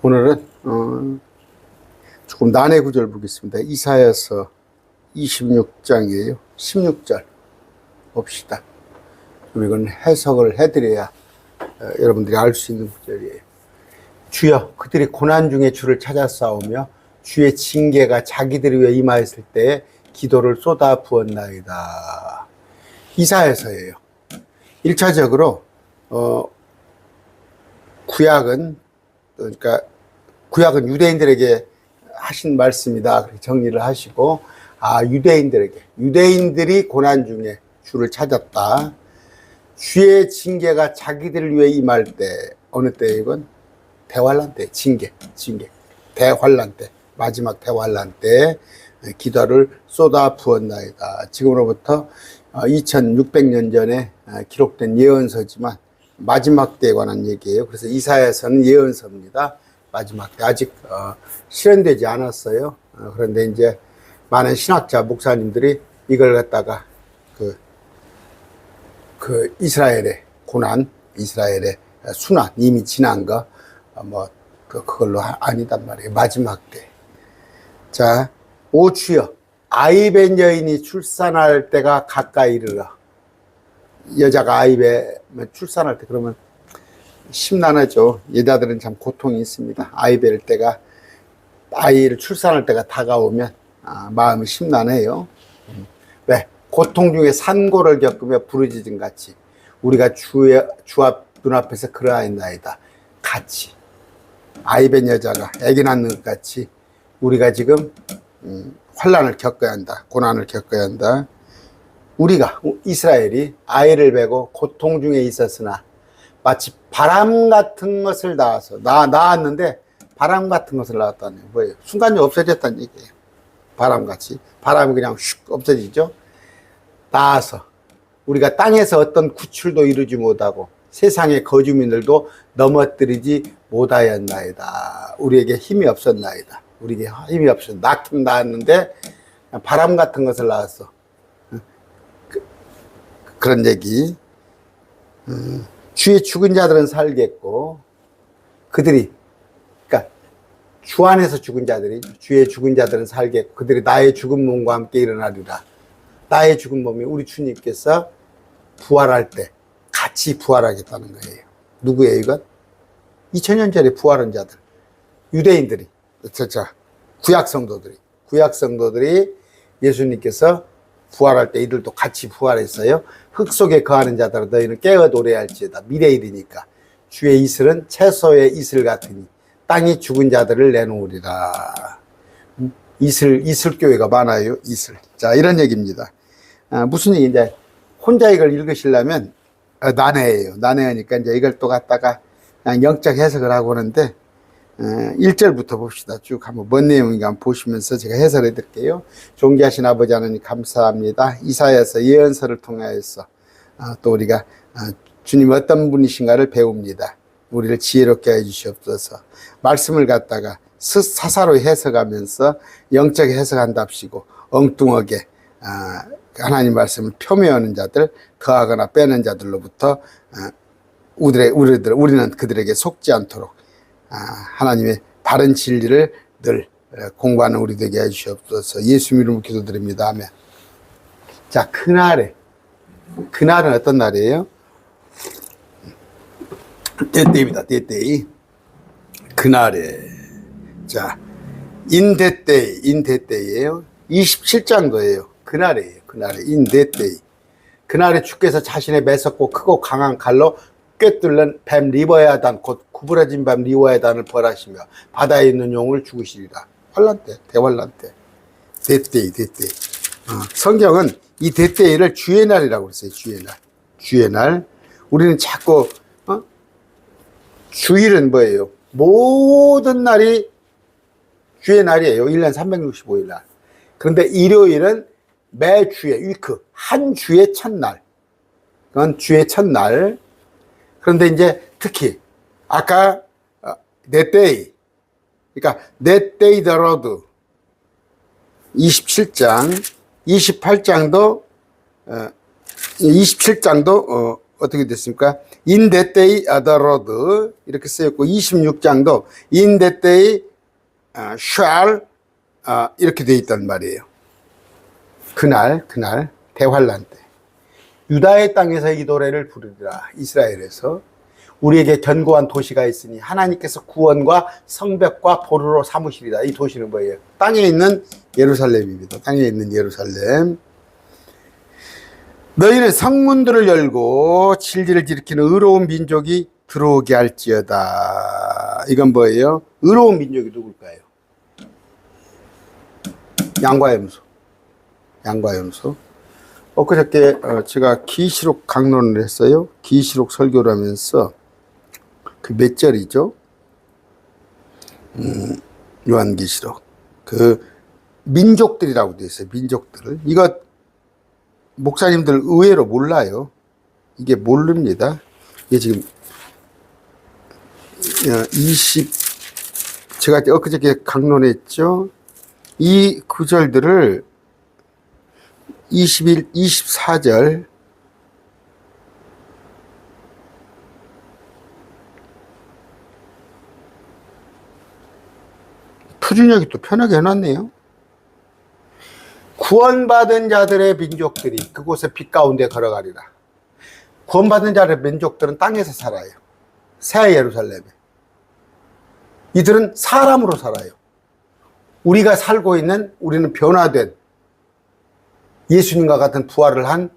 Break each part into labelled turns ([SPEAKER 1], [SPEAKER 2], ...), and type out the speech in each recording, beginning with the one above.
[SPEAKER 1] 오늘은 조금 난해 구절 보겠습니다. 이사야서 26장이에요. 16절 봅시다. 이건 해석을 해드려야 여러분들이 알 수 있는 구절이에요. 주여, 그들이 고난 중에 주를 찾아 싸우며 주의 징계가 자기들 위해 임하였을 때에 기도를 쏟아 부었나이다. 이사야서예요. 1차적으로 구약은 유대인들에게 하신 말씀이다. 그렇게 정리를 하시고, 유대인들이 고난 중에 주를 찾았다. 주의 징계가 자기들을 위해 임할 때, 어느 때 이건? 대환란 때, 징계. 대환란 때, 마지막 대환란 때 기도를 쏟아 부었나이다. 지금으로부터 2600년 전에 기록된 예언서지만 마지막 때에 관한 얘기예요. 그래서 이사야서는 예언서입니다. 마지막 때 아직 실현되지 않았어요. 그런데 이제 많은 신학자 목사님들이 이걸 갖다가 그 이스라엘의 고난, 이스라엘의 순환, 이미 지난 거 그걸로 아니단 말이에요. 마지막 때. 자, 오 주여, 아이 뵌 여인이 출산할 때가 가까이 이르러. 여자가 아이 뵈면 출산할 때 그러면 심란하죠. 여자들은 참 고통이 있습니다. 아이 뵐 때가, 아이를 출산할 때가 다가오면 마음이 심란해요. 왜? 고통 중에 산고를 겪으며 부르짖음 같이 우리가 주 앞 눈앞에서 그러하였나이다. 같이 아이 뵌 여자가 아기 낳는 것 같이 우리가 지금 환난을 겪어야 한다. 고난을 겪어야 한다. 우리가 이스라엘이 아이를 베고 고통 중에 있었으나 마치 바람 같은 것을 낳았는데 바람 같은 것을 낳았다는 뭐예요? 순간적으로 없어졌다는 얘기예요. 바람같이. 바람이 그냥 슉 없어지죠. 낳아서 우리가 땅에서 어떤 구출도 이루지 못하고 세상의 거주민들도 넘어뜨리지 못하였나이다. 우리에게 힘이 없었나이다. 우리에게 힘이 없었어. 낳긴 낳았는데 바람 같은 것을 낳았어. 그런 얘기. 주의 죽은 자들은 살겠고, 그들이, 그러니까 주 안에서 죽은 자들이, 주의 죽은 자들은 살겠고, 그들이 나의 죽은 몸과 함께 일어나리라. 나의 죽은 몸이 우리 주님께서 부활할 때 같이 부활하겠다는 거예요. 누구예요, 이건? 2000년 전에 부활한 자들. 유대인들이, 구약 성도들이 예수님께서 부활할 때 이들도 같이 부활했어요. 흙 속에 거하는 자들아 너희는 깨어 노래할지어다. 미래 일이니까. 주의 이슬은 채소의 이슬 같으니 땅이 죽은 자들을 내놓으리라. 이슬교회가 많아요. 이슬. 자, 이런 얘기입니다. 무슨 얘기인데, 혼자 이걸 읽으시려면 난해해요. 난해하니까 이제 이걸 또 갖다가 그냥 영적 해석을 하고 오는데, 1절부터 봅시다. 쭉 한번 뭔 내용인가 한번 보시면서 제가 해설해 드릴게요. 존귀하신 아버지 하나님 감사합니다. 이사야서 예언서를 통하여서 또 우리가 주님 어떤 분이신가를 배웁니다. 우리를 지혜롭게 해 주시옵소서. 말씀을 갖다가 사사로 해석하면서 영적 해석한답시고 엉뚱하게 하나님 말씀을 폄훼하는 자들, 거하거나 빼는 자들로부터 우리는 그들에게 속지 않도록 하나님의 바른 진리를 늘 공부하는 우리 되게 해주시옵소서. 예수 이름으로 기도드립니다. 아멘. 자, 그날은 어떤 날이에요? 때때입니다. 때때이. 그날에. 자, 인대때이에요. 27장도예요. 그날이에요. 인대때이. 그날에 주께서 자신의 매섭고 크고 강한 칼로 꿰뚫는 뱀 리버야단, 곧 구부러진 뱀 리버야단을 벌하시며 바다에 있는 용을 죽으시리라. 환란 때, 대환란 때. 대때이. 성경은 이 대때이를 주의 날이라고 그랬어요. 주의 날. 우리는 자꾸 주일은 뭐예요? 모든 날이 주의 날이에요. 1년 365일 날. 그런데 일요일은 매 주의 위크, 한 주의 첫날. 그건 주의 첫날. 그런데 이제 특히 아까 that day, 그러니까 that day the Lord 27장, 28장도 어떻게 됐습니까? In that day the Lord 이렇게 쓰였고 26장도 In that day shall 이렇게 되어 있단 말이에요. 그날 대환란 때 유다의 땅에서 이 노래를 부르리라. 이스라엘에서 우리에게 견고한 도시가 있으니 하나님께서 구원과 성벽과 보루로 삼으시리라. 이 도시는 뭐예요? 땅에 있는 예루살렘입니다. 땅에 있는 예루살렘. 너희는 성문들을 열고 진리를 일으키는 의로운 민족이 들어오게 할지어다. 이건 뭐예요? 의로운 민족이 누굴까요? 양과 염소. 양과 염소. 엊그저께 제가 계시록 강론을 했어요. 계시록 설교를 하면서 그 몇 절이죠? 요한계시록. 그 민족들이라고 되어 있어요. 민족들. 이거 목사님들 의외로 몰라요. 이게 모릅니다. 이게 지금 20 제가 엊그저께 강론했죠. 이 구절들을 21, 24절 표준역이 또 편하게 해놨네요. 구원받은 자들의 민족들이 그곳에 빛 가운데 걸어가리라. 구원받은 자들의 민족들은 땅에서 살아요. 새 예루살렘에. 이들은 사람으로 살아요. 우리가 살고 있는, 우리는 변화된 예수님과 같은 부활을 한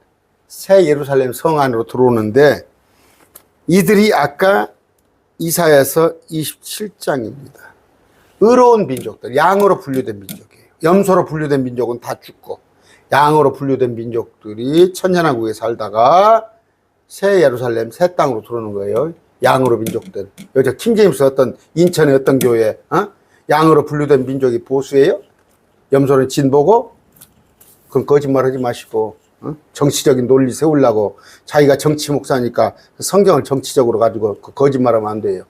[SPEAKER 1] 새 예루살렘 성 안으로 들어오는데 이들이 아까 이사야서 27장입니다. 의로운 민족들, 양으로 분류된 민족이에요. 염소로 분류된 민족은 다 죽고 양으로 분류된 민족들이 천년왕국에 살다가 새 예루살렘, 새 땅으로 들어오는 거예요. 양으로 민족들. 여기 킹제임스 어떤 인천의 어떤 교회 양으로 분류된 민족이 보수예요? 염소는 진보고? 그건 거짓말하지 마시고 정치적인 논리 세우려고 자기가 정치 목사니까 성경을 정치적으로 가지고 거짓말하면 안 돼요.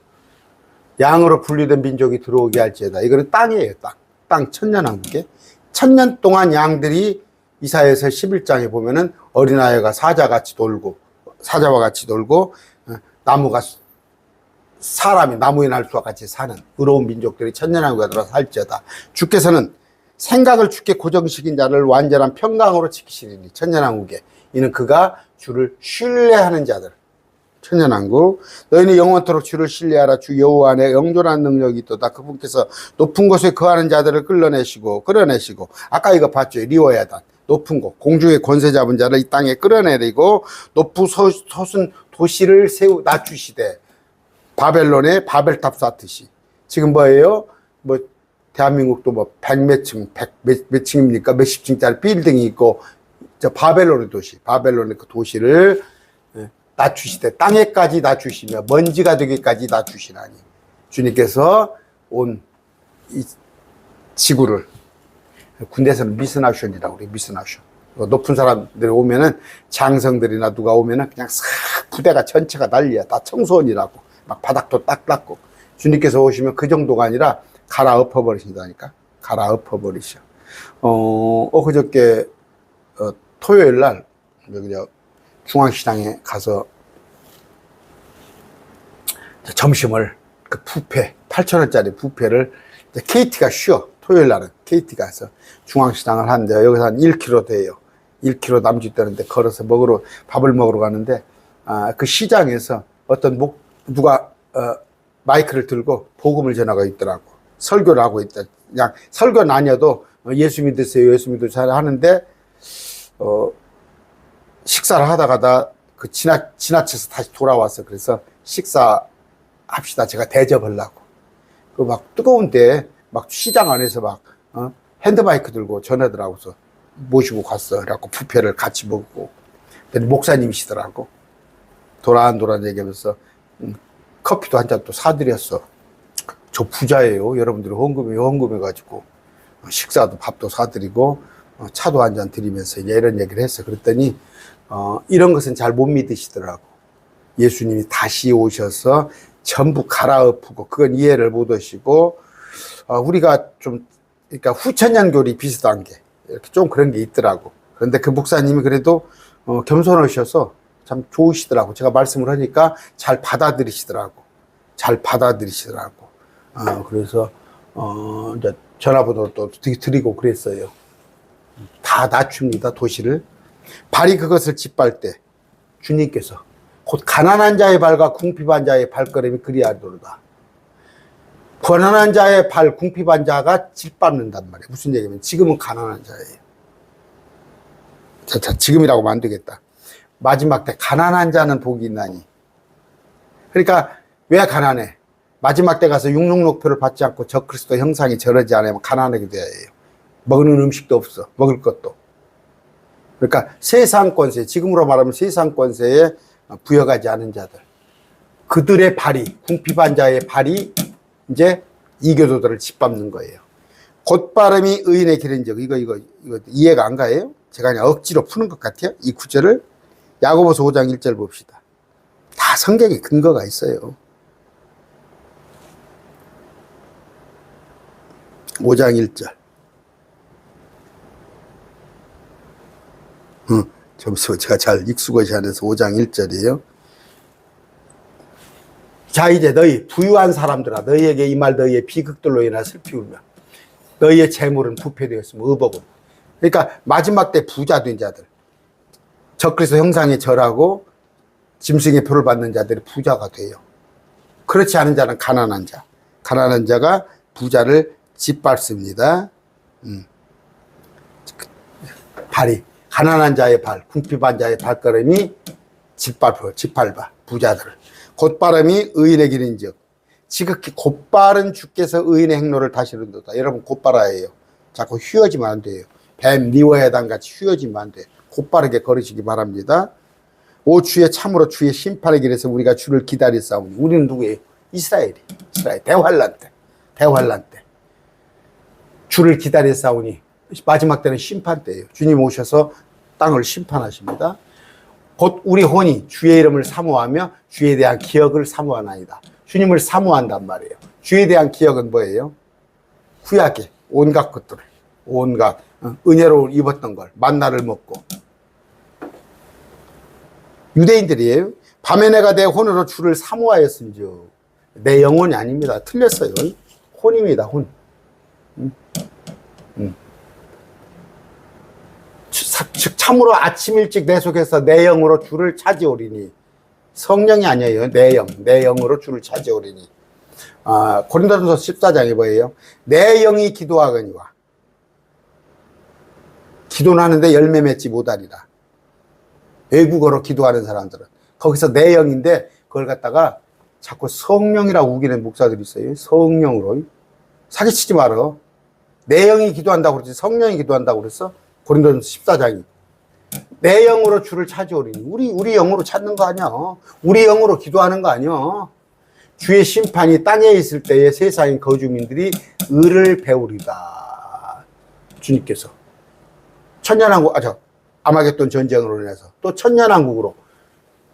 [SPEAKER 1] 양으로 분류된 민족이 들어오게 할지어다. 이거는 땅이에요. 땅 천년왕국에 1000년 동안 양들이 이사야서 11장에 보면은 어린아이가 사자와 같이 돌고 나무가 사람이 나무의 날수와 같이 사는 의로운 민족들이 천년왕국에 들어서 할지어다. 주께서는 생각을 주께 고정시킨 자를 완전한 평강으로 지키시리니 천년왕국에 이는 그가 주를 신뢰하는 자들. 천년왕국. 너희는 영원토록 주를 신뢰하라. 주 여호와 안에 영존한 능력이 있도다. 그분께서 높은 곳에 거하는 자들을 끌어내시고 아까 이거 봤죠. 리워야단 높은 곳 공중의 권세 잡은 자를 이 땅에 끌어내리고 높은 솟은 도시를 낮추시되 바벨론에 바벨탑 쌓듯이. 지금 뭐예요? 대한민국도 100몇 층, 몇 층입니까? 몇십 층짜리 빌딩이 있고, 바벨론의 그 도시를 낮추시되, 땅에까지 낮추시며, 먼지가 되기까지 낮추시나니. 주님께서 온 이 지구를, 군대에서는 미스나션이라고 그래요, 미스나션. 높은 사람들이 오면은, 장성들이나 누가 오면은 그냥 싹 부대가 전체가 난리야. 다 청소원이라고. 막 바닥도 딱 닦고. 주님께서 오시면 그 정도가 아니라, 갈아엎어 버리신다니까. 갈아엎어 버리셔. 그저께 토요일 날 여기 중앙시장에 가서 점심을 그 뷔페 8,000원짜리 뷔페를 KT가 쉬어. 토요일 날은 KT 가서 중앙시장을 하는데 여기서 한 1km 돼요. 1km 남짓되는데 걸어서 밥을 먹으러 가는데 그 시장에서 누가 마이크를 들고 복음을 전하고 있더라고. 설교를 하고 있다. 그냥 설교는 아니어도 예수 믿으세요, 예수 믿으세요 하는데 식사를 하다가 그 지나쳐서 다시 돌아왔어. 그래서 식사합시다. 제가 대접하려고. 그 막 뜨거운데 막 시장 안에서 핸드마이크 들고 전하더라고서 모시고 갔어. 그래갖고 뷔페를 같이 먹고. 목사님이시더라고. 도란도란 얘기하면서 커피도 한 잔 또 사드렸어. 저 부자예요. 여러분들이 헌금해가지고 식사도 밥도 사드리고 차도 한 잔 드리면서 이런 얘기를 했어. 그랬더니 이런 것은 잘 못 믿으시더라고. 예수님이 다시 오셔서 전부 갈아엎고 그건 이해를 못 하시고 우리가 좀 그러니까 후천년교리 비슷한 게 이렇게 좀 그런 게 있더라고. 그런데 그 목사님이 그래도 겸손하셔서 참 좋으시더라고. 제가 말씀을 하니까 잘 받아들이시더라고. 그래서, 이제 전화번호도 드리고 그랬어요. 다 낮춥니다, 도시를. 발이 그것을 짓밟을 때, 주님께서 곧 가난한 자의 발과 궁핍한 자의 발걸음이 그리하도로다. 가난한 자의 발, 궁핍한 자가 짓밟는단 말이에요. 무슨 얘기냐면 지금은 가난한 자예요. 자, 지금이라고 하면 안 되겠다. 마지막 때 가난한 자는 복이 있나니. 그러니까 왜 가난해? 마지막 때 가서 육록표를 받지 않고 저 그리스도 형상이 저러지 않으면 가난하게 돼야 해요. 먹는 음식도 없어. 먹을 것도. 그러니까 세상 권세, 지금으로 말하면 세상 권세에 부여가지 않은 자들. 그들의 발이, 궁핍한 자의 발이 이제 이교도들을 짓밟는 거예요. 곧발음이 의인의 길인즉, 이거 이해가 안 가요? 제가 그냥 억지로 푸는 것 같아요. 이 구절을. 야고보서 5장 1절 봅시다. 다 성경에 근거가 있어요. 5장 1절. 잠시만, 제가 잘 익숙하지 않아서 5장 1절이에요. 자, 이제 너희 부유한 사람들아, 너희에게 이 말 너희의 비극들로 인하 슬피 울며 너희의 재물은 부패되었으며 의복은. 그러니까 마지막 때 부자 된 자들, 적그리스도 형상에 절하고 짐승의 표를 받는 자들이 부자가 돼요. 그렇지 않은 자는 가난한 자. 가난한 자가 부자를 짓밟습니다. 발이, 가난한 자의 발, 궁핍한 자의 발걸음이 짓밟아 부자들을. 곧발음이 의인의 길인즉, 지극히 곧바른 주께서 의인의 행로를 다시는도다. 여러분, 곧바라야 해요. 자꾸 휘어지면 안 돼요. 뱀 니워야단 같이 휘어지면 안 돼요. 곧바르게 걸으시기 바랍니다. 오 주의 참으로 주의 심판의 길에서 우리가 주를 기다리사오니. 우리는 누구예요? 이스라엘. 대환란 때 주를 기다리사오니. 마지막 때는 심판 때예요. 주님 오셔서 땅을 심판하십니다. 곧 우리 혼이 주의 이름을 사모하며 주에 대한 기억을 사모하나이다. 주님을 사모한단 말이에요. 주에 대한 기억은 뭐예요? 구약의 온갖 것들을, 온갖 은혜로 입었던 걸, 만나를 먹고. 유대인들이에요. 밤에 내가 내 혼으로 주를 사모하였은즉. 내 영혼이 아닙니다. 틀렸어요. 혼입니다. 혼. 즉 참으로 아침 일찍 내 속에서 내 영으로 주를 찾아오리니. 성령이 아니에요. 내 영으로 주를 찾아오리니. 고린도전서 14장이 뭐예요? 내 영이 기도하거니와. 기도는 하는데 열매 맺지 못하리라. 외국어로 기도하는 사람들은. 거기서 내 영인데 그걸 갖다가 자꾸 성령이라고 우기는 목사들이 있어요. 성령으로. 사기치지 말어. 내 영이 기도한다고 그러지 성령이 기도한다고 그랬어? 고린도전서 14장이. 내 영으로 주를 찾아오리니. 우리 영으로 찾는 거 아니야. 우리 영으로 기도하는 거 아니야. 주의 심판이 땅에 있을 때에 세상의 거주민들이 의를 배우리다. 주님께서. 천년왕국, 아마겟돈 전쟁으로 인해서 또 천년왕국으로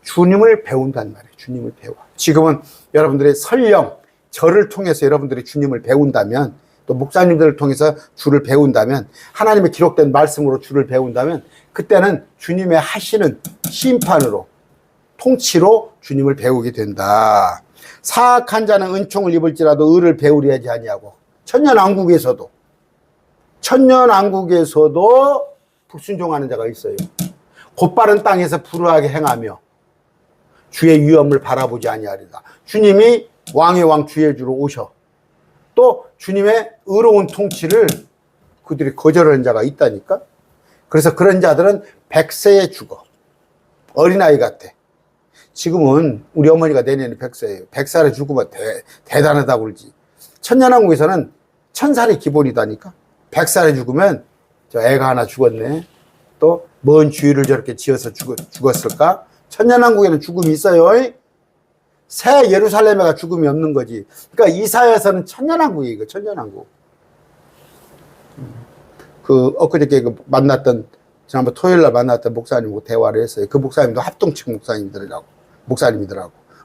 [SPEAKER 1] 주님을 배운단 말이에요. 주님을 배워. 지금은 여러분들의 설령, 저를 통해서 여러분들이 주님을 배운다면, 또 목사님들을 통해서 주를 배운다면, 하나님의 기록된 말씀으로 주를 배운다면, 그때는 주님의 하시는 심판으로, 통치로 주님을 배우게 된다. 사악한 자는 은총을 입을지라도 의를 배우려 하지 아니하고. 천년왕국에서도 불순종하는 자가 있어요. 곧바른 땅에서 불의하게 행하며 주의 위엄을 바라보지 아니하리다. 주님이 왕의 왕 주의 주로 오셔. 또 주님의 의로운 통치를 그들이 거절하는 자가 있다니까. 그래서 그런 자들은 100세에 죽어. 어린아이 같아. 지금은 우리 어머니가 내년에 100세예요. 100살에 죽으면 대단하다고 그러지. 천년왕국에서는 1000살이 기본이다니까. 100살에 죽으면 저 애가 하나 죽었네. 또 먼 주위를 저렇게 지어서 죽었을까? 천년왕국에는 죽음이 있어요. 새 예루살렘에가 죽음이 없는 거지. 그러니까 이사야서는 천년왕국이에요. 이거 천년왕국. 엊그저께 만났던, 지난번 토요일 날 만났던 목사님하고 대화를 했어요. 그 목사님도 합동측 목사님이더라고.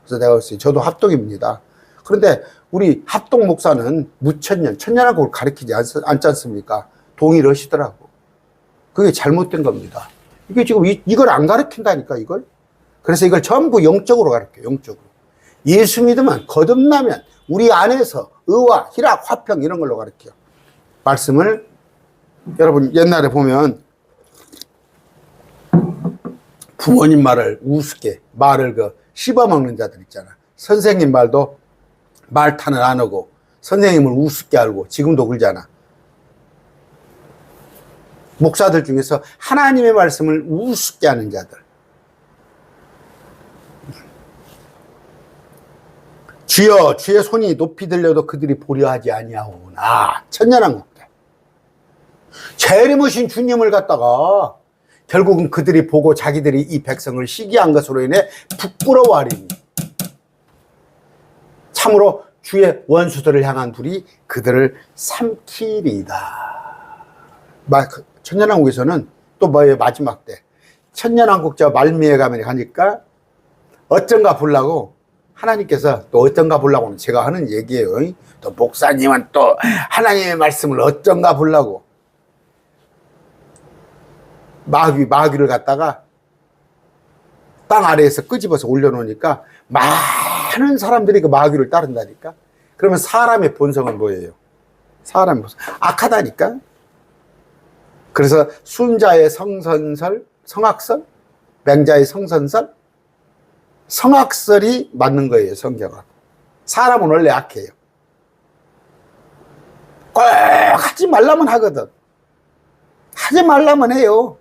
[SPEAKER 1] 그래서 내가 그랬어요. 저도 합동입니다. 그런데 우리 합동 목사는 무천년, 천년왕국을 가리키지 않지 않습니까? 동의를 하시더라고. 그게 잘못된 겁니다. 이게 지금 이걸 안 가르친다니까, 이걸. 그래서 이걸 전부 영적으로 가르쳐요. 영적으로. 예수 믿으면 거듭나면 우리 안에서 의와 희락, 화평 이런 걸로 가르쳐요. 말씀을 여러분 옛날에 보면 부모님 말을 우습게 말을 씹어먹는 자들 있잖아. 선생님 말도 말탄을 안 하고 선생님을 우습게 알고 지금도 그러잖아. 목사들 중에서 하나님의 말씀을 우습게 하는 자들. 주여 주의 손이 높이 들려도 그들이 보려 하지 아니하오나. 천년왕국대. 재림하신 주님을 갖다가 결국은 그들이 보고 자기들이 이 백성을 시기한 것으로 인해 부끄러워하리니 참으로 주의 원수들을 향한 불이 그들을 삼키리이다. 천년왕국에서는 또 뭐예요? 마지막 때 천년왕국 저 말미에 가니까 어쩐가 보려고 하나님께서 또 어쩐가 보려고는 제가 하는 얘기예요. 또 목사님은 또 하나님의 말씀을 어쩐가 보려고 마귀를 갖다가 땅 아래에서 끄집어서 올려놓으니까 많은 사람들이 그 마귀를 따른다니까. 그러면 사람의 본성은 뭐예요? 사람의 본성 악하다니까. 그래서 순자의 성선설, 성악설, 맹자의 성선설, 성악설이 맞는 거예요. 성경은. 사람은 원래 악해요. 꼭 하지 말라면 하거든. 하지 말라면 해요.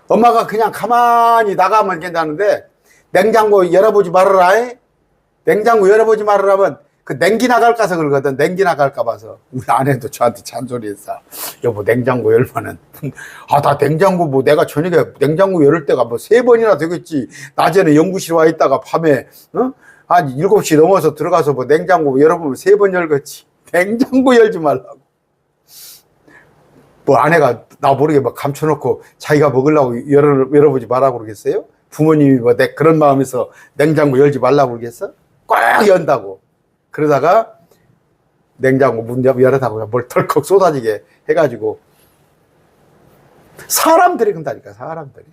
[SPEAKER 1] 엄마가 그냥 가만히 나가면 괜찮은데 냉장고 열어보지 말아라. 냉장고 열어보지 말아라면 그 냉기 나갈까서 그러거든. 냉기 나갈까 봐서. 우리 아내도 저한테 잔소리했어. 여보 냉장고 열면은 나 냉장고 뭐 내가 저녁에 냉장고 열을 때가 뭐 3번이나 되겠지. 낮에는 연구실 와 있다가 밤에 한 7시 넘어서 들어가서 뭐 냉장고 열어보면 3번 열겠지. 냉장고 열지 말라고. 뭐 아내가 나 모르게 막 감춰놓고 자기가 먹으려고 열어보지 말라고 그러겠어요? 부모님이 뭐 그런 마음에서 냉장고 열지 말라고 그러겠어? 꼭 연다고. 그러다가 냉장고 문 열어다가 뭘 덜컥 쏟아지게 해가지고 사람들이 그런다니까. 사람들이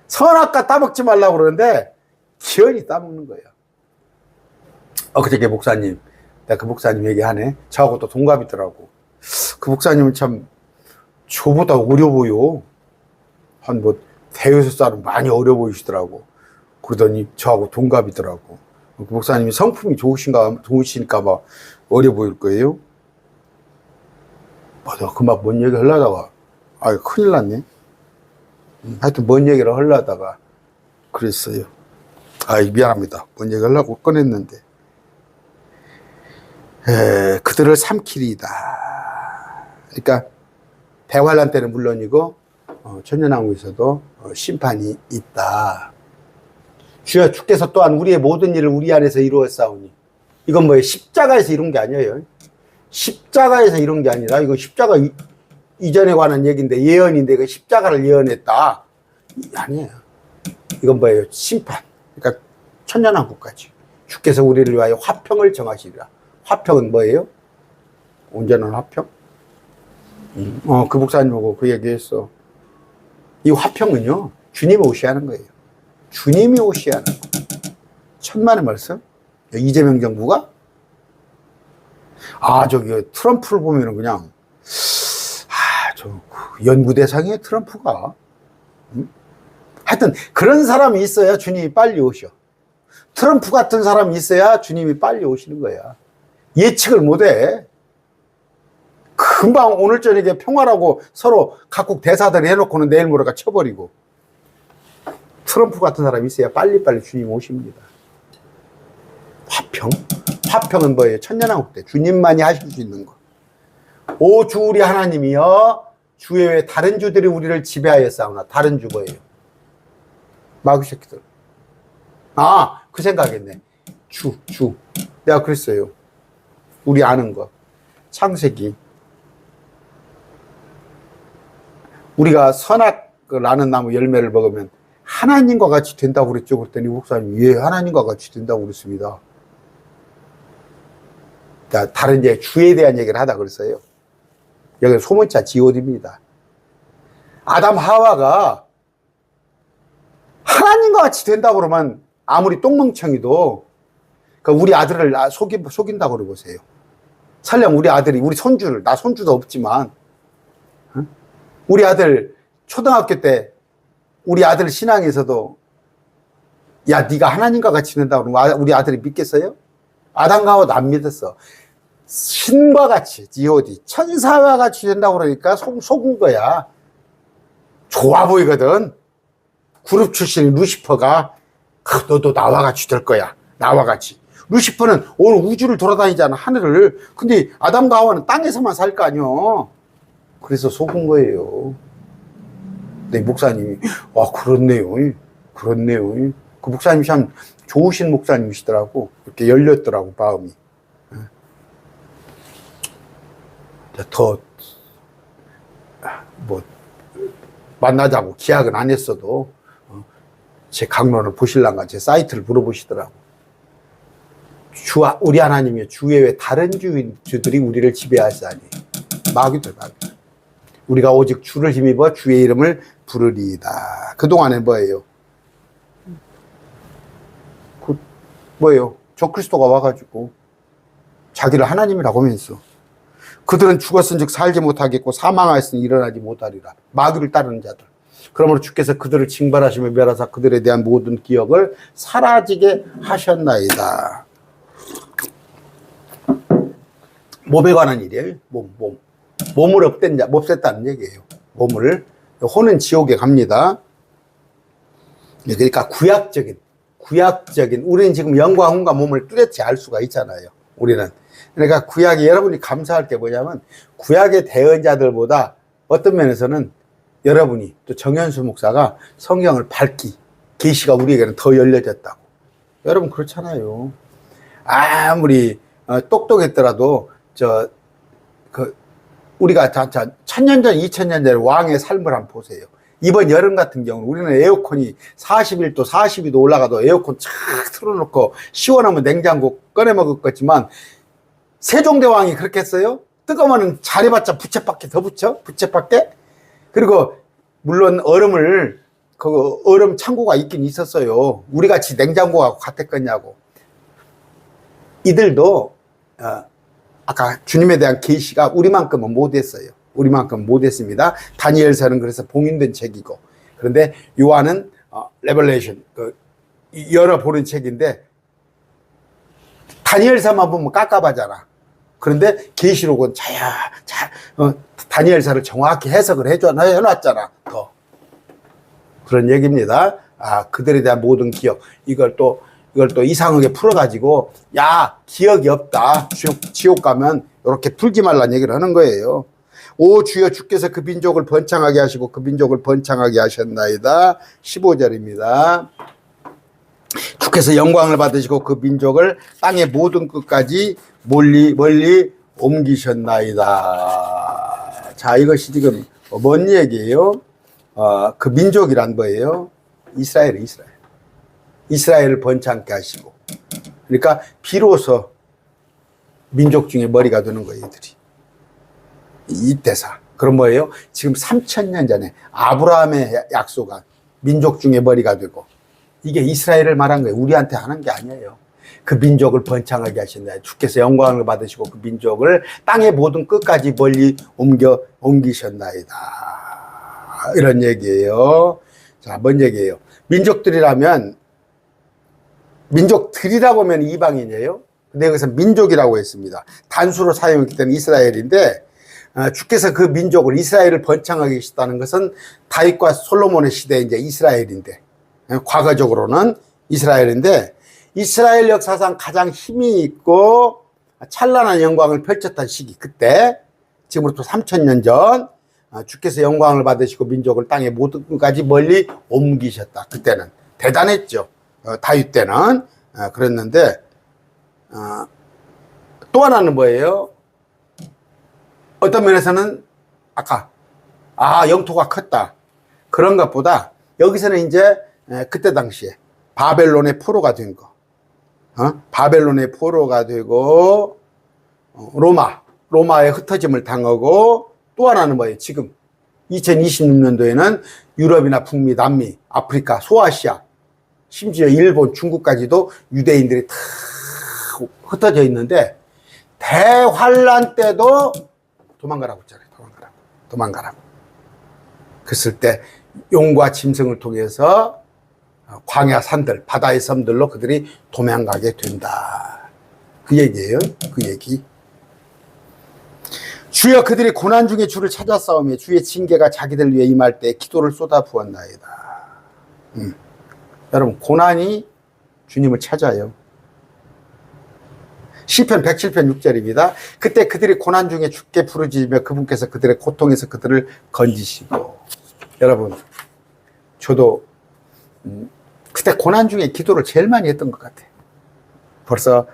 [SPEAKER 1] 선악과 따먹지 말라고 그러는데 기어이 따먹는 거예요. 그저께 목사님, 내가 그 목사님 얘기하네. 저하고 또 동갑이더라고. 그 목사님은 참 저보다 어려 보여. 한 뭐 대여섯 살은 많이 어려 보이시더라고. 그러더니 저하고 동갑이더라고. 그 목사님이 성품이 좋으시니까 막 어려 보일 거예요. 맞아. 그만 뭔 얘기 하려다가 큰일 났네. 하여튼 뭔 얘기를 하려다가 그랬어요. 미안합니다. 뭔 얘기 하려고 꺼냈는데. 그들을 삼키리이다. 그러니까 대환란 때는 물론이고 천년왕국에서도 심판이 있다. 주여 주께서 또한 우리의 모든 일을 우리 안에서 이루었사오니. 이건 뭐예요? 십자가에서 이룬 게 아니에요. 십자가에서 이룬 게 아니라 이거 십자가 이전에 관한 얘기인데 예언인데 그 십자가를 예언했다. 아니에요. 이건 뭐예요? 심판. 그러니까 천년왕국까지 주께서 우리를 위하여 화평을 정하시리라. 화평은 뭐예요? 온전한 화평? 그 목사님하고 그 얘기했어. 이 화평은요, 주님이 오셔야 하는 거예요. 주님이 오셔야 하는 거예요. 천만의 말씀? 이재명 정부가? 저기 트럼프를 보면은 그냥, 연구대상이에요, 트럼프가. 하여튼, 그런 사람이 있어야 주님이 빨리 오셔. 트럼프 같은 사람이 있어야 주님이 빨리 오시는 거야. 예측을 못 해. 금방 오늘 저녁에 평화라고 서로 각국 대사들 해놓고는 내일 모레가 쳐버리고. 트럼프 같은 사람이 있어야 빨리빨리 주님 오십니다. 화평? 화평은 뭐예요? 천년왕국 때 주님만이 하실 수 있는 거. 오 주 우리 하나님이여 주의 외 다른 주들이 우리를 지배하였사오나. 다른 주 뭐예요? 마귀 새끼들. 그 생각했네. 주. 내가 그랬어요. 우리 아는 거. 창세기. 우리가 선악을 나무 열매를 먹으면 하나님과 같이 된다고 그랬죠. 그랬더니 목사님, 예, 하나님과 같이 된다고 그랬습니다. 그러니까 다른 이제 주에 대한 얘기를 하다 그랬어요. 여기 소문자 지오디입니다. 아담 하와가 하나님과 같이 된다고 그러면 아무리 똥멍청이도 그 우리 아들을 속인다고 그래 보세요. 설령 우리 아들이 우리 손주를, 나 손주도 없지만 우리 아들 초등학교 때 우리 아들 신앙에서도 야 네가 하나님과 같이 된다고 그러면 우리 아들이 믿겠어요? 아담과 하와도 안 믿었어. 신과 같이 G.O.D 천사와 같이 된다고 그러니까 속은 거야. 좋아 보이거든. 그룹 출신인 루시퍼가 너도 나와 같이 될 거야. 나와 같이. 루시퍼는 온 우주를 돌아다니잖아, 하늘을. 근데 아담과 하와는 땅에서만 살 거 아니야. 그래서 속은 거예요. 네, 목사님이 그렇네요. 그렇네요. 그 목사님이 참 좋으신 목사님이시더라고. 이렇게 열렸더라고, 마음이. 더 만나자고 기약은 안 했어도 제 강론을 보실란가 제 사이트를 물어보시더라고. 우리 하나님의 주 외에 다른 주들이 우리를 지배하시다니. 마귀들. 우리가 오직 주를 힘입어 주의 이름을 부르리이다. 그동안에 뭐예요? 뭐예요? 적그리스도가 와가지고 자기를 하나님이라고 하면서 그들은 죽었은즉 살지 못하겠고 사망하였으니 일어나지 못하리라. 마귀를 따르는 자들. 그러므로 주께서 그들을 징벌하시며 멸하사 그들에 대한 모든 기억을 사라지게 하셨나이다. 몸에 관한 일이에요. 몸을 없앴다는 얘기예요. 몸을. 혼은 지옥에 갑니다. 그러니까 구약적인 우리는 지금 영과 혼과 몸을 뚜렷이 알 수가 있잖아요. 우리는. 그러니까 구약이 여러분이 감사할 게 뭐냐면 구약의 대언자들보다 어떤 면에서는 여러분이 또 정현수 목사가 성경을 계시가 우리에게는 더 열려졌다고. 여러분 그렇잖아요. 아무리 똑똑했더라도 우리가 1000년 전, 2000년 전 왕의 삶을 한번 보세요. 이번 여름 같은 경우는 우리는 에어컨이 41도, 42도 올라가도 에어컨 착 틀어놓고 시원하면 냉장고 꺼내 먹었겠지만 세종대왕이 그렇게 했어요? 뜨거우면 잘해봤자 부채밖에 더 붙여? 부채밖에? 그리고 물론 얼음 창고가 있긴 있었어요. 우리 같이 냉장고가 같았겠냐고. 이들도 아까 주님에 대한 계시가 우리만큼은 못했어요. 우리만큼 못했습니다. 다니엘서는 그래서 봉인된 책이고, 그런데 요한은 레벨레이션 열어보는 책인데 다니엘서만 보면 깝깝하잖아. 그런데 계시록은 다니엘서를 정확히 해석을 해놨잖아. 더 그런 얘기입니다. 그들에 대한 모든 기억, 이걸 또 이상하게 풀어가지고 야 기억이 없다, 지옥 가면 이렇게 풀지 말라는 얘기를 하는 거예요. 오 주여 주께서 그 민족을 번창하게 하시고 그 민족을 번창하게 하셨나이다. 15절입니다. 주께서 영광을 받으시고 그 민족을 땅의 모든 끝까지 멀리 옮기셨나이다. 자, 이것이 지금 뭔 얘기예요? 그 민족이란 뭐예요? 이스라엘을 번창케 하시고, 그러니까 비로소 민족 중에 머리가 되는 거예요, 이들이. 이때사. 그럼 뭐예요? 지금 3000년 전에 아브라함의 약속한 민족 중에 머리가 되고, 이게 이스라엘을 말한 거예요. 우리한테 하는 게 아니에요. 그 민족을 번창하게 하신다. 주께서 영광을 받으시고 그 민족을 땅의 모든 끝까지 멀리 옮기셨나이다. 이런 얘기예요. 자, 뭔 얘기예요? 민족들이라고 하면 이방인이에요. 근데 여기서 민족이라고 했습니다. 단수로 사용했기 때문에 이스라엘인데, 주께서 그 민족을, 이스라엘을 번창하게 하셨다는 것은 다윗과 솔로몬의 시대에 이제 이스라엘인데, 과거적으로는 이스라엘인데, 이스라엘 역사상 가장 힘이 있고 찬란한 영광을 펼쳤던 시기, 그때 지금부터 3000년 전 주께서 영광을 받으시고 민족을 땅의 모든 끝까지 멀리 옮기셨다. 그때는 대단했죠. 다윗 때는 그랬는데, 또 하나는 뭐예요? 어떤 면에서는 아까 영토가 컸다, 그런 것보다 여기서는 이제 그때 당시에 바벨론의 포로가 된 거, 바벨론의 포로가 되고 로마의 흩어짐을 당하고, 또 하나는 뭐예요? 지금 2026년도에는 유럽이나 북미, 남미, 아프리카, 소아시아 심지어 일본, 중국까지도 유대인들이 다 흩어져 있는데 대환란 때도 도망가라고 했잖아요. 도망가라고. 그랬을 때 용과 짐승을 통해서 광야 산들, 바다의 섬들로 그들이 도망가게 된다. 그 얘기예요. 그 얘기. 주여 그들이 고난 중에 주를 찾아 싸우며 주의 징계가 자기들 위해 임할 때 기도를 쏟아 부었나이다. 여러분 고난이 주님을 찾아요. 시편 107편 6절입니다. 그때 그들이 고난 중에 주께 부르짖으며 그분께서 그들의 고통에서 그들을 건지시고. 여러분 저도 그때 고난 중에 기도를 제일 많이 했던 것 같아요. 벌써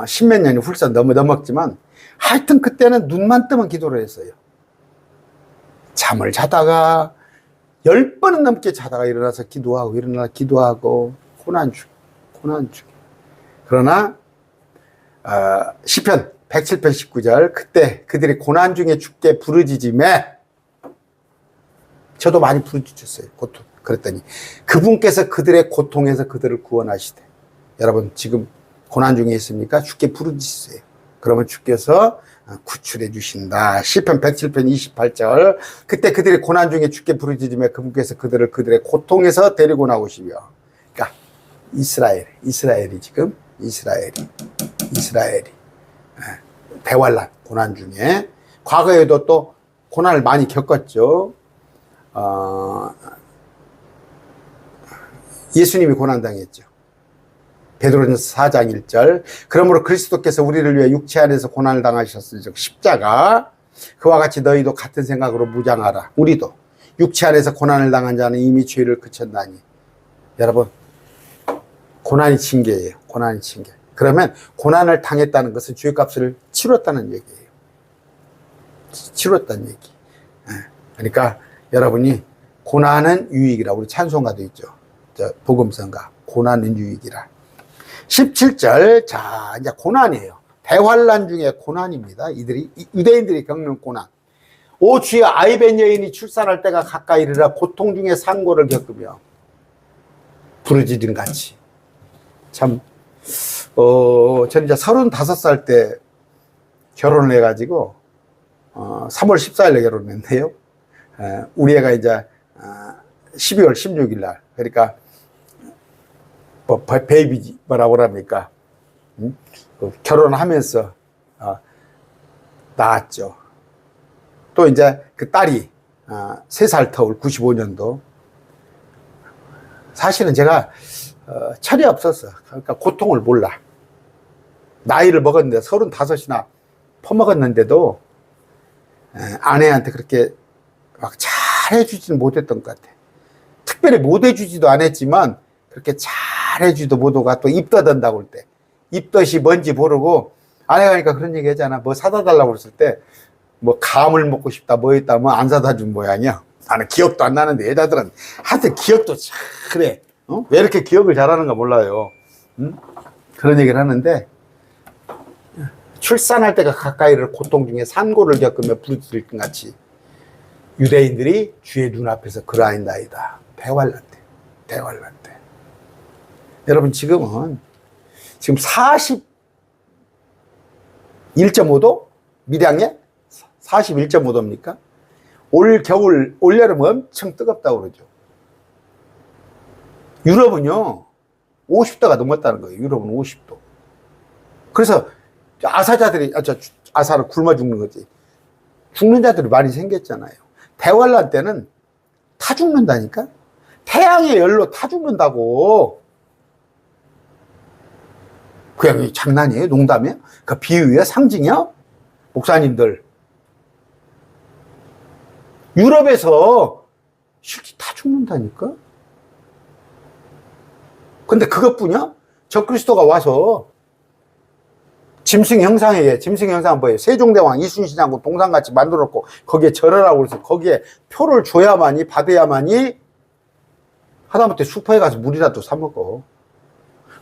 [SPEAKER 1] 십몇 년이 훌쩍 넘었지만 하여튼 그때는 눈만 뜨면 기도를 했어요. 잠을 자다가 10번은 넘게 자다가 일어나서 기도하고 고난 중. 그러나 시편 107편 19절 그때 그들이 고난 중에 주께 부르짖으매 저도 많이 부르짖었어요. 그랬더니 그분께서 그들의 고통에서 그들을 구원하시되. 여러분 지금 고난 중에 있습니까? 주께 부르짖으세요. 그러면 주께서 구출해 주신다. 시편 107편 28절 그때 그들이 고난 중에 주께 부르짖으며 그분께서 그들을 그들의 고통에서 데리고 나오시며. 그러니까 이스라엘이 지금 이스라엘이 대환란 고난 중에 과거에도 또 고난을 많이 겪었죠. 예수님이 고난당했죠. 베드로전서 4장 1절 그러므로 그리스도께서 우리를 위해 육체 안에서 고난을 당하셨으니 십자가 그와 같이 너희도 같은 생각으로 무장하라. 우리도 육체 안에서 고난을 당한 자는 이미 죄를 그쳤나니. 여러분 고난이 징계예요. 고난이 징계. 그러면 고난을 당했다는 것은 죄값을 치렀다는 얘기예요. 치렀다는 얘기. 그러니까 여러분이 고난은 유익이라. 우리 찬송가도 있죠. 복음성가 고난은 유익이라. 17절 자 이제 고난이에요. 대환란 중에 고난입니다. 유대인들이 겪는 고난. 오 주여 아이벤 여인이 출산할 때가 가까이 이르라 고통 중에 상고를 겪으며 부르짖은 같이. 참 저는 이제 35살 때 결혼을 해가지고 3월 14일에 결혼했는데요. 우리 애가 이제 12월 16일 날. 그러니까 뭐 베이비 뭐라고 합니까? 결혼하면서 낳았죠. 또 이제 그 딸이 3살 터울 95년도. 사실은 제가 철이 없었어. 그러니까 고통을 몰라. 나이를 먹었는데 35이나 퍼먹었는데도 아내한테 그렇게 막 잘해주지는 못했던 것 같아. 특별히 못해주지도 않았지만 그렇게 잘해주지도 못하고 또 입덧한다고 할 때 입덧이 뭔지 모르고 아내가 하니까 그런 얘기 하잖아. 뭐 사다 달라고 그랬을 때 뭐 감을 먹고 싶다 뭐 했다 뭐 안 사다 준 모양이야. 나는 기억도 안 나는데 여자들은 하여튼 기억도 그래. 왜 이렇게 기억을 잘하는가 몰라요. 그런 얘기를 하는데 출산할 때가 가까이를 고통 중에 산고를 겪으며 부르짖을 것 같이 유대인들이 주의 눈앞에서 그러하나이다. 대환란 때. 여러분 지금 41.5도? 밀양에 41.5도입니까? 올 겨울, 올 여름 엄청 뜨겁다고 그러죠. 유럽은요 50도가 넘었다는 거예요. 유럽은 50도. 그래서 아사자들이 아사를 굶어 죽는 거지. 죽는 자들이 많이 생겼잖아요. 대환란 때는 타 죽는다니까. 태양의 열로 타 죽는다고. 그냥 장난이에요? 농담이에요? 그 비유예요? 상징이요? 목사님들 유럽에서 실제 타 죽는다니까. 근데 그것뿐이야? 적그리스도가 와서 짐승 형상이에요. 짐승 형상은 뭐예요? 세종대왕 이순신하고 동상같이 만들었고 거기에 절하라고 해서 거기에 표를 줘야만이 받아야만이 하다못해 슈퍼에 가서 물이라도 사 먹어.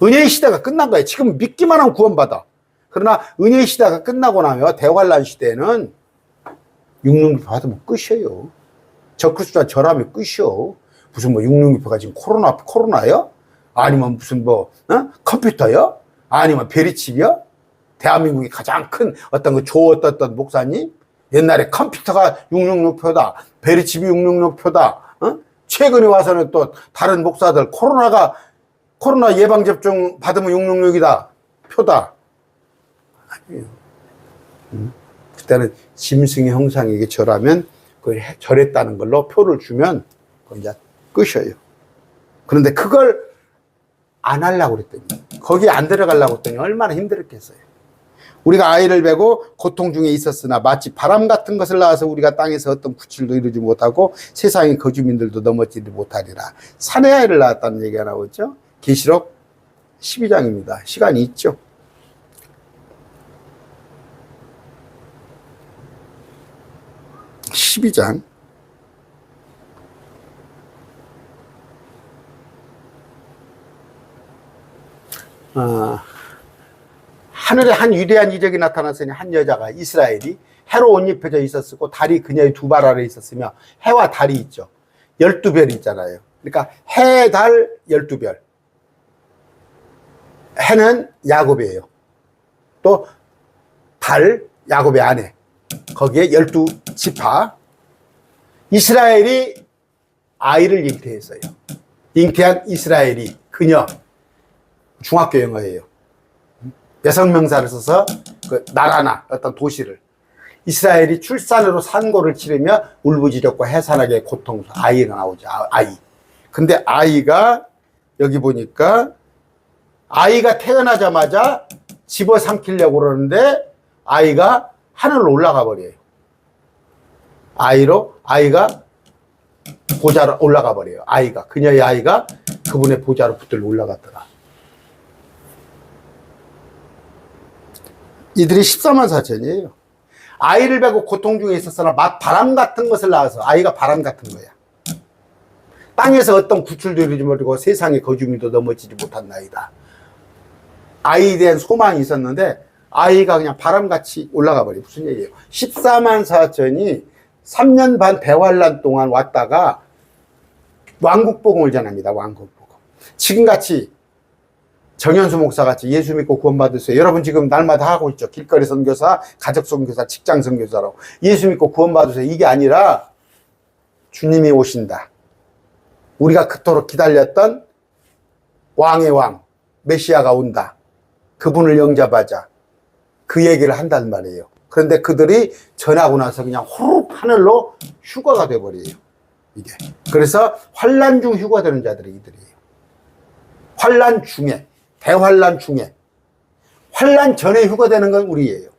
[SPEAKER 1] 은혜의 시대가 끝난 거예요. 지금 믿기만 하면 구원받아. 그러나 은혜의 시대가 끝나고 나면 대환란 시대에는 육륜기표 받으면 끝이에요. 적그리스도와 절하면 끝이요. 무슨 뭐 육륜기표가 지금 코로나예요? 아니면 무슨 컴퓨터요? 아니면 베리칩이요? 대한민국이 가장 큰 어떤 어떤 목사님? 옛날에 컴퓨터가 666표다. 베리칩이 666표다. 최근에 와서는 또 다른 목사들 코로나 예방접종 받으면 666이다. 표다. 아니에요. 그때는 짐승의 형상에게 절하면 그 절했다는 걸로 표를 주면 그건 이제 끝이에요. 그런데 그걸 안 하려고 그랬더니, 거기에 안 들어가려고 했더니 얼마나 힘들었겠어요. 우리가 아이를 베고 고통 중에 있었으나 마치 바람 같은 것을 낳아서 우리가 땅에서 어떤 구출도 이루지 못하고 세상의 거주민들도 넘어지지 못하리라. 사내 아이를 낳았다는 얘기가 나오죠. 계시록 12장입니다. 시간이 있죠. (12장) 하늘에 한 위대한 이적이 나타났으니 한 여자가 이스라엘이 해로 옷 입혀져 있었고 달이 그녀의 두 발 아래 있었으며 해와 달이 있죠. 12별이 있잖아요. 그러니까 해, 달, 12별. 해는 야곱이에요. 또 달, 야곱의 아내. 거기에 12지파. 이스라엘이 아이를 잉태했어요. 잉태한 이스라엘이 그녀. 중학교 영어예요. 여성명사를 써서 그 나라나 어떤 도시를. 이스라엘이 출산으로 산고를 치르며 울부짖었고 해산하게 고통스러워. 아이가 나오죠. 아이. 근데 아이가 여기 보니까 아이가 태어나자마자 집어삼키려고 그러는데 아이가 하늘로 올라가 버려요. 아이가 보좌로 올라가 버려요. 그녀의 아이가 그분의 보좌로 붙들고 올라갔더라. 이들이 14만 4천이에요. 아이를 베고 고통 중에 있었으나 바람 같은 것을 낳아서, 아이가 바람 같은 거야. 땅에서 어떤 구출도 이루지 못하고 세상의 거주민도 넘어지지 못한 나이다. 아이에 대한 소망이 있었는데 아이가 그냥 바람같이 올라가 버려. 무슨 얘기예요? 14만 4천이 3년 반 대환란 동안 왔다가 왕국복음을 전합니다. 왕국복음. 지금같이 정현수 목사같이 예수 믿고 구원받으세요. 여러분 지금 날마다 하고 있죠. 길거리 선교사, 가족 선교사, 직장 선교사로 예수 믿고 구원받으세요. 이게 아니라 주님이 오신다. 우리가 그토록 기다렸던 왕의 왕, 메시아가 온다. 그분을 영접하자. 그 얘기를 한단 말이에요. 그런데 그들이 전하고 나서 그냥 호흡 하늘로 휴가가 돼버려요. 이게. 그래서 환란 중 휴가되는 자들이 이들이에요. 환란 중에, 대환란 중에. 환란 전에 휴가되는 건 우리예요.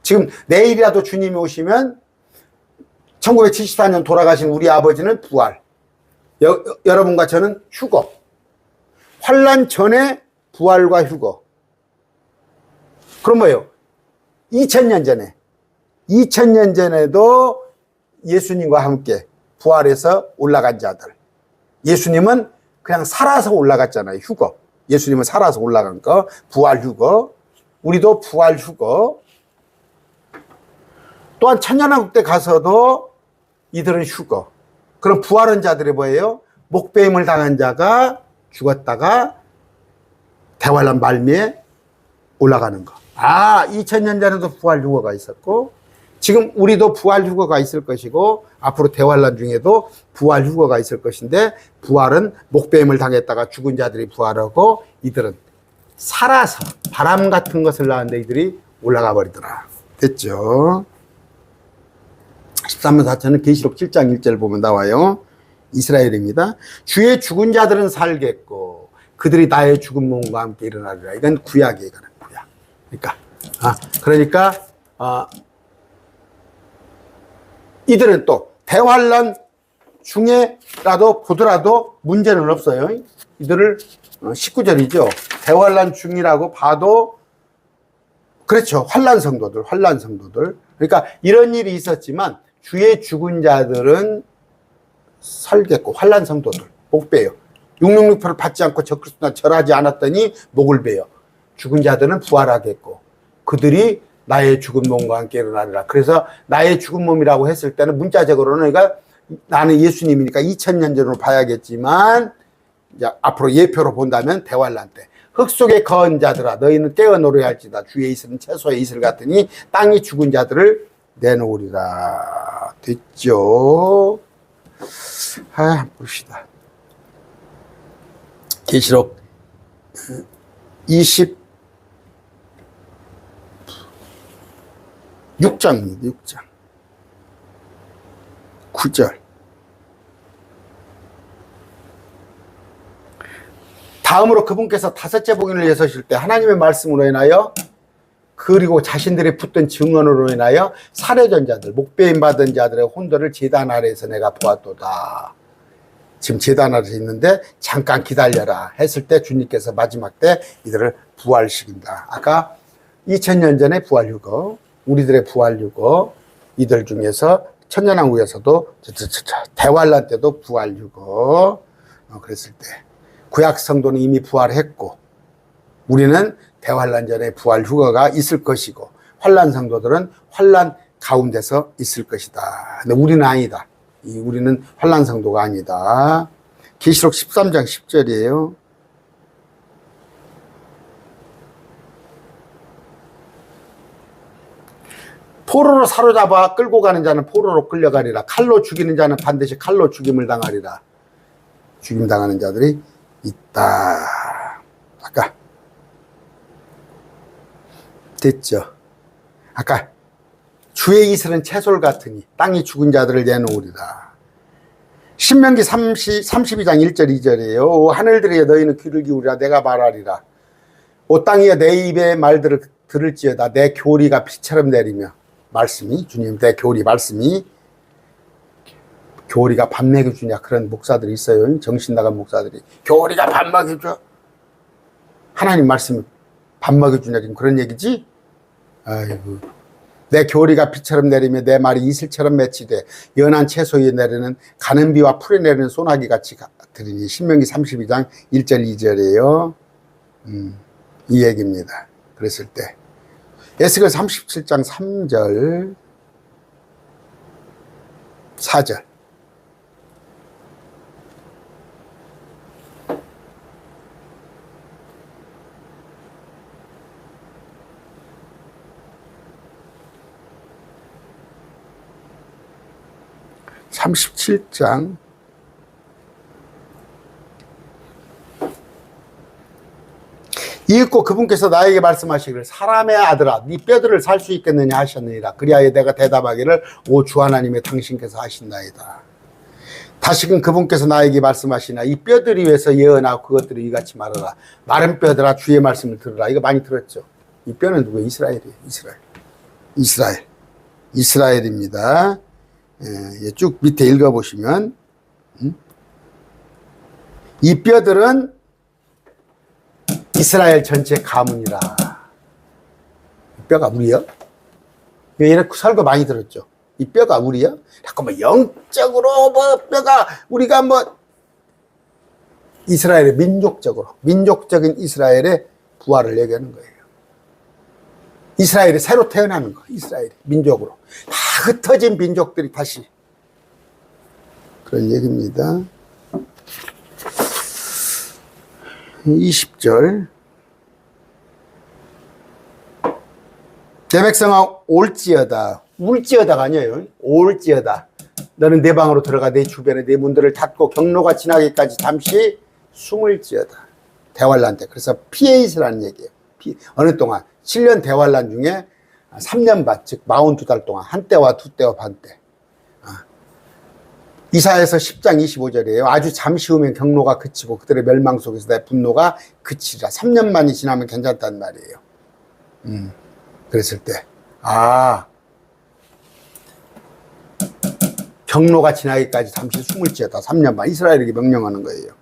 [SPEAKER 1] 지금 내일이라도 주님이 오시면 1974년 돌아가신 우리 아버지는 부활. 여러분과 저는 휴거. 환란 전에 부활과 휴거. 그럼 뭐예요? 2000년 전에도 예수님과 함께 부활해서 올라간 자들. 예수님은 그냥 살아서 올라갔잖아요. 휴거. 예수님은 살아서 올라간 거. 부활 휴거. 우리도 부활 휴거. 또한 천년왕국 때 가서도 이들은 휴거. 그럼 부활한 자들이 뭐예요? 목배임을 당한 자가 죽었다가 대환란 말미에 올라가는 거. 2000년 전에도 부활 휴거가 있었고 지금 우리도 부활 휴거가 있을 것이고 앞으로 대환란 중에도 부활 휴거가 있을 것인데 부활은 목배임을 당했다가 죽은 자들이 부활하고 이들은 살아서 바람 같은 것을 낳았는데 이들이 올라가 버리더라. 됐죠? 13만 4천은 계시록 7장 1절 보면 나와요. 이스라엘입니다. 주의 죽은 자들은 살겠고 그들이 나의 죽은 몸과 함께 일어나리라. 이건 구약이에요. 구약. 그러니까 이들은 또 대환란 중에라도 보더라도 문제는 없어요. 이들을 19절이죠. 대환란 중이라고 봐도 그렇죠. 환란 성도들. 그러니까 이런 일이 있었지만 주의 죽은 자들은 살겠고 환란 성도들 목 베요. 666표를 받지 않고 적그리스도나 절하지 않았더니 목을 베요. 죽은 자들은 부활하겠고 그들이 나의 죽은 몸과 함께 일어나리라. 그래서 나의 죽은 몸이라고 했을 때는 문자적으로는 그러니까 나는 예수님이니까 2000년 전으로 봐야겠지만 이제 앞으로 예표로 본다면 대환란 때. 흙 속에 거한 자들아 너희는 깨어 노래할지다. 주의 이슬은 채소의 이슬 같으니 땅이 죽은 자들을 내놓으리라. 됐죠? 봅시다. 계시록 26장입니다. 6장 9절. 다음으로 그분께서 다섯째 복인을 예서실 때 하나님의 말씀으로 인하여 그리고 자신들이 붙든 증언으로 인하여 살해전 자들, 목배임 받은 자들의 혼도를 제단 아래에서 내가 보았도다. 지금 제단 아래에 있는데 잠깐 기다려라 했을 때 주님께서 마지막 때 이들을 부활시킨다. 아까 2000년 전에 부활유고, 우리들의 부활유고, 이들 중에서 천년왕국에서도 대환란 때도 부활유고, 그랬을 때 구약 성도는 이미 부활했고 우리는 대환란 전에 부활 휴거가 있을 것이고 환란 성도들은 환란 가운데서 있을 것이다. 근데 우리는 아니다. 우리는 환란 성도가 아니다. 계시록 13장 10절이에요. 포로로 사로잡아 끌고 가는 자는 포로로 끌려가리라. 칼로 죽이는 자는 반드시 칼로 죽임을 당하리라. 죽임 당하는 자들이 있다. 아까 됐죠. 아까 주의 이슬은 채솔 같으니 땅이 죽은 자들을 내놓으리라. 신명기 32장 1절 2절이에요. 오 하늘들이여 너희는 귀를 기울이라. 내가 말하리라. 오 땅이여 내 입의 말들을 들을지어다. 내 교리가 비처럼 내리며. 말씀이 주님 내 교리 말씀이 교리가 밥 먹여주냐 그런 목사들이 있어요. 정신 나간 목사들이 교리가 밥 먹여줘. 하나님 말씀이 밥 먹여주냐 지금 그런 얘기지. 아이고 내 교리가 비처럼 내리며 내 말이 이슬처럼 맺히되 연한 채소 위에 내리는 가는 비와 풀에 내리는 소나기 같이 들으니. 신명기 32장 1절 2절이에요. 이 얘기입니다. 그랬을 때 에스겔 37장 3절 4절. (37장) 이윽고 그분께서 나에게 말씀하시기를 사람의 아들아 네 뼈들을 살 수 있겠느냐 하셨느니라. 그리하여 내가 대답하기를 오 주 하나님의 당신께서 하신나이다. 다시금 그분께서 나에게 말씀하시나 이 뼈들이 위해서 예언하고 그것들을 이같이 말하라. 마른 뼈들아 주의 말씀을 들으라. 이거 많이 들었죠. 이 뼈는 누구예요? 이스라엘이에요. 이스라엘입니다. 쭉 밑에 읽어보시면 이 뼈들은 이스라엘 전체 가문이라. 뼈가 우리야? 이렇게 설교 많이 들었죠. 이 뼈가 우리야? 자꾸 뭐 영적으로 뭐 뼈가 우리가 뭐 이스라엘의 민족적인 이스라엘의 부활을 얘기하는 거예요. 이스라엘이 새로 태어나는 거. 이스라엘이 민족으로 다 흩어진 민족들이 다시 그런 얘기입니다. 20절 내 백성아 올지어다. 울지어다가 아니에요. 올지어다. 너는 내 방으로 들어가 내 주변에 내 문들을 닫고 경로가 지나기까지 잠시 숨을지어다. 대환란 때. 그래서 피해 있으라는 얘기예요. 어느 동안 7년 대환란 중에 3년 반, 즉 42달 동안 한 때와 두 때와 반 때. 이사야서 10장 25절이에요. 아주 잠시 후면 경로가 그치고 그들의 멸망 속에서 내 분노가 그치리라. 3년 만이 지나면 괜찮단 말이에요. 그랬을 때 경로가 지나기까지 잠시 숨을지어다. 3년 만. 이스라엘에게 명령하는 거예요.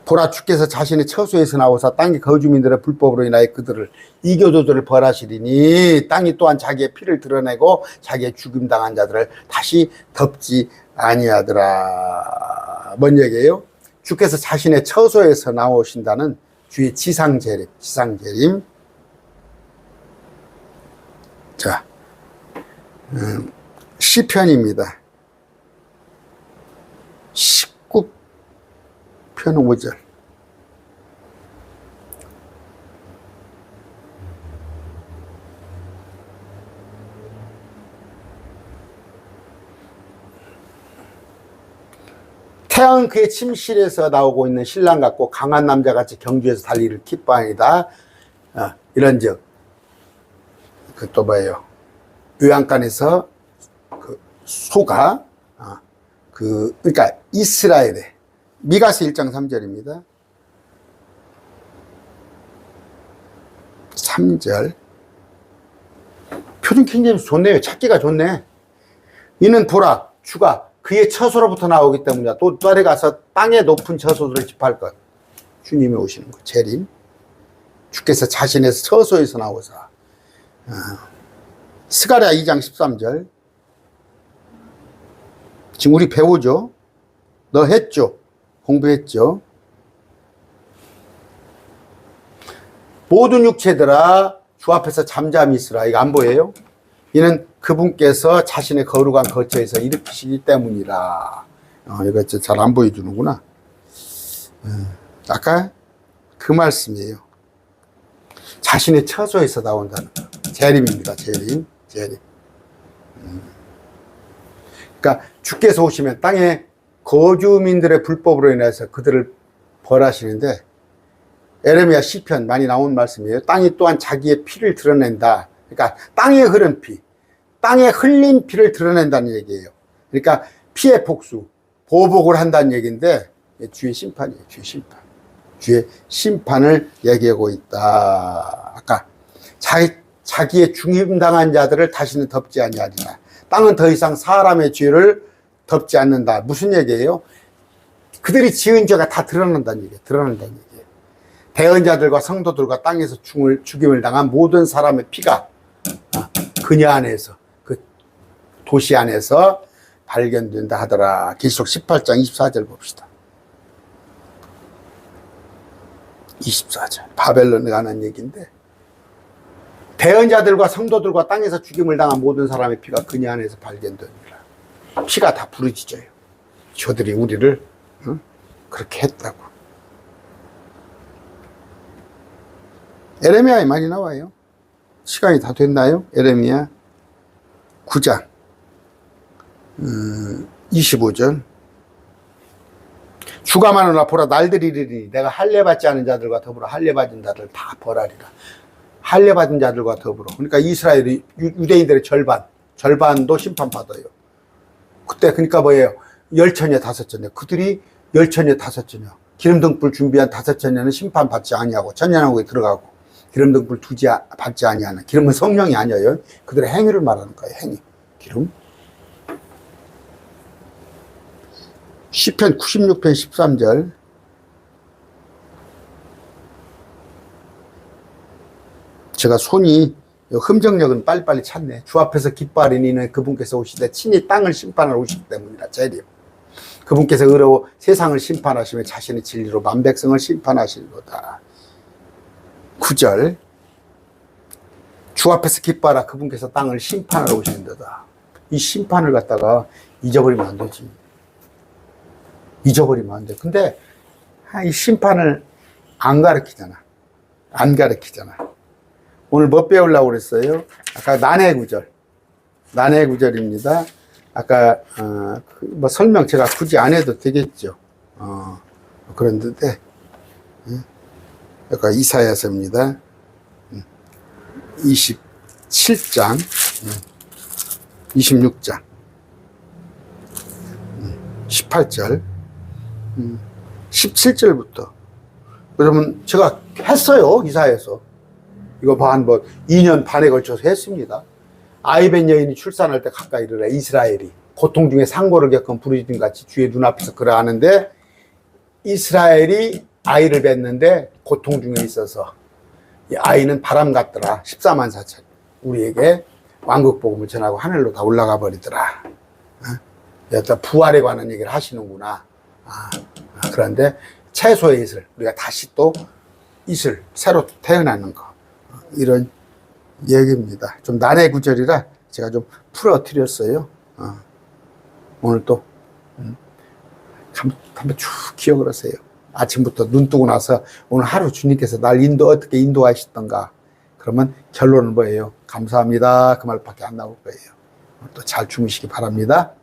[SPEAKER 1] 보라 주께서 자신의 처소에서 나오사 땅의 거주민들의 불법으로 인하여 그들을 이교도들을 벌하시리니 땅이 또한 자기의 피를 드러내고 자기의 죽임당한 자들을 다시 덮지 아니하더라. 뭔 얘기예요? 주께서 자신의 처소에서 나오신다는 주의 지상재림. 자, 시편입니다. 시편 5절. 태양 그의 침실에서 나오고 있는 신랑 같고 강한 남자같이 경주에서 달리기를 기뻐하니다. 이런즉 그 또 뭐예요? 요양간에서 그 소가 그러니까 이스라엘의 미가서 1장 3절입니다. 3절. 표준 킹제임스 좋네요. 찾기가 좋네. 이는 보라 주가 그의 처소로부터 나오기 때문이다. 또 딸에 가서 땅의 높은 처소들을 집할 것. 주님이 오시는 것. 재림. 주께서 자신의 처소에서 나오사. 스가랴 2장 13절. 지금 우리 배우죠. 너 했죠. 공부했죠. 모든 육체들아 주 앞에서 잠잠히 있으라. 이거 안 보여요? 이는 그분께서 자신의 거룩한 거처에서 일으키시기 때문이라. 이거 잘 안 보여주는구나. 아까 그 말씀이에요. 자신의 처소에서 나온다는 거. 재림입니다. 재림. 그러니까 주께서 오시면 땅에 거주민들의 불법으로 인해서 그들을 벌하시는데, 에레미야 시편 많이 나온 말씀이에요. 땅이 또한 자기의 피를 드러낸다. 그러니까 땅에 흐른 피, 땅에 흘린 피를 드러낸다는 얘기예요. 그러니까 피의 복수, 보복을 한다는 얘기인데, 주의 심판이에요. 주의 심판을 얘기하고 있다. 아까 자기의 중임당한 자들을 다시는 덮지 아니하리라. 땅은 더 이상 사람의 죄를 덮지 않는다. 무슨 얘기예요? 그들이 지은 죄가 다 드러난다는 얘기예요. 대언자들과 성도들과 땅에서 죽임을 당한 모든 사람의 피가 그녀 안에서, 그 도시 안에서 발견된다 하더라. 계시록 18장 24절 봅시다. 24절. 바벨론에 관한 얘기인데, 대언자들과 성도들과 땅에서 죽임을 당한 모든 사람의 피가 그녀 안에서 발견되니라. 피가 다 부르짖어요. 저들이 우리를 그렇게 했다고. 에레미야에 많이 나와요. 시간이 다 됐나요? 에레미야 9장 25절. 주가 많으나 보라 날들이 이르리니 내가 할례받지 않은 자들과 더불어 할례받은 자들 다 벌하리라. 할례받은 자들과 더불어. 그러니까 이스라엘이 유대인들의 절반도 심판받아요. 그때 그러니까 뭐예요? 열처녀 다섯처녀. 그들이 열처녀 다섯처녀. 기름등불 준비한 다섯처녀는 심판받지 아니하고 천년왕국에 들어가고, 기름등불 받지 아니하는. 기름은 성령이 아니에요. 그들의 행위를 말하는 거예요. 행위. 기름. 시편 96편 13절. 제가 손이 흠정력은 빨리빨리 찼네. 주 앞에서 기뻐하리니 이는 그분께서 오시되 친히 땅을 심판하러 오시기 때문이라. 재림. 그분께서 의로 세상을 심판하시며 자신의 진리로 만백성을 심판하시리로다. 9절. 주 앞에서 기뻐하라. 그분께서 땅을 심판하러 오신다. 이 심판을 갖다가 잊어버리면 안 되지. 잊어버리면 안 돼. 근데 이 심판을 안 가르치잖아. 오늘 뭐 배우려고 그랬어요? 아까 난해 구절입니다. 아까 뭐 설명 제가 굳이 안 해도 되겠죠. 그런데 아까 이사야서입니다. 27장 26장 18절 17절부터. 그러면 제가 했어요. 이사야서 이거 한 2년 반에 걸쳐서 했습니다. 아이벤 여인이 출산할 때 가까이 이르라. 이스라엘이 고통 중에 상고를 겪은 부르짖음 같이 주의 눈앞에서 그러하는데, 이스라엘이 아이를 낳는데 고통 중에 있어서 이 아이는 바람 같더라. 14만 4천 우리에게 왕국 복음을 전하고 하늘로 다 올라가 버리더라. 여기다 부활에 관한 얘기를 하시는구나. 그런데 채소의 이슬, 우리가 다시 또 이슬 새로 태어나는 거, 이런 얘기입니다. 좀 난해 구절이라 제가 좀 풀어드렸어요. 오늘 또 한번 쭉 기억을 하세요. 아침부터 눈 뜨고 나서 오늘 하루 주님께서 날 어떻게 인도하시던가. 그러면 결론은 뭐예요? 감사합니다. 그 말밖에 안 나올 거예요. 또 잘 주무시기 바랍니다.